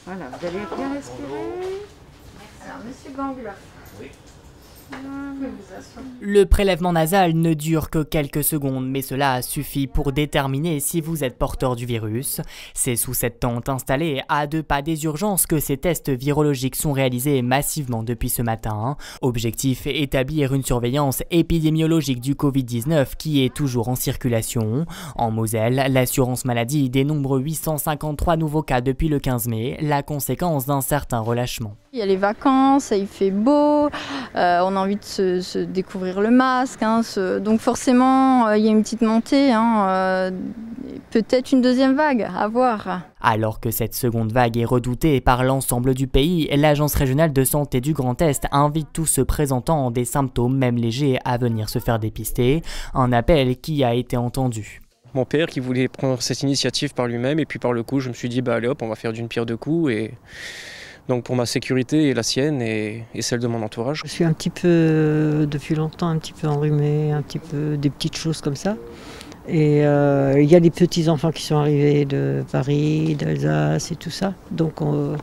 Voilà, vous allez bien respirer. Alors, monsieur Gangle. Oui. Le prélèvement nasal ne dure que quelques secondes, mais cela suffit pour déterminer si vous êtes porteur du virus. C'est sous cette tente installée à 2 pas des urgences que ces tests virologiques sont réalisés massivement depuis ce matin. Objectif, établir une surveillance épidémiologique du Covid-19 qui est toujours en circulation. En Moselle, l'assurance maladie dénombre 853 nouveaux cas depuis le 15 mai, la conséquence d'un certain relâchement. Il y a les vacances, il fait beau, on a envie de se découvrir le masque, donc forcément il y a une petite montée, peut-être une deuxième vague, à voir. Alors que cette seconde vague est redoutée par l'ensemble du pays, l'Agence régionale de santé du Grand Est invite tous ceux présentant des symptômes, même légers, à venir se faire dépister, un appel qui a été entendu. Mon père qui voulait prendre cette initiative par lui-même et puis par le coup je me suis dit bah allez hop on va faire d'une pierre deux coups et donc pour ma sécurité et la sienne et celle de mon entourage. Je suis un petit peu, depuis longtemps, un petit peu enrhumée, un petit peu des petites choses comme ça. Et il y a des petits-enfants qui sont arrivés de Paris, d'Alsace et tout ça. Donc on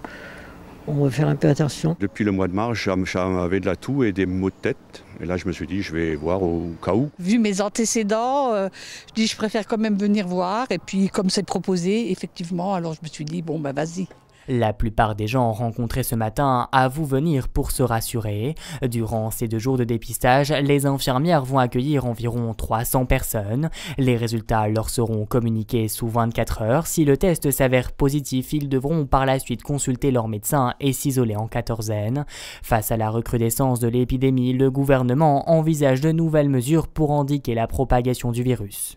va faire un peu attention. Depuis le mois de mars, j'avais de la toux et des maux de tête. Et là, je me suis dit, je vais voir au cas où. Vu mes antécédents, je dis, je préfère quand même venir voir. Et puis, comme c'est proposé, effectivement, alors je me suis dit, bon, bah vas-y. La plupart des gens rencontrés ce matin avouent venir pour se rassurer. Durant ces 2 jours de dépistage, les infirmières vont accueillir environ 300 personnes. Les résultats leur seront communiqués sous 24 heures. Si le test s'avère positif, ils devront par la suite consulter leur médecin et s'isoler en quatorzaine. Face à la recrudescence de l'épidémie, le gouvernement envisage de nouvelles mesures pour endiguer la propagation du virus.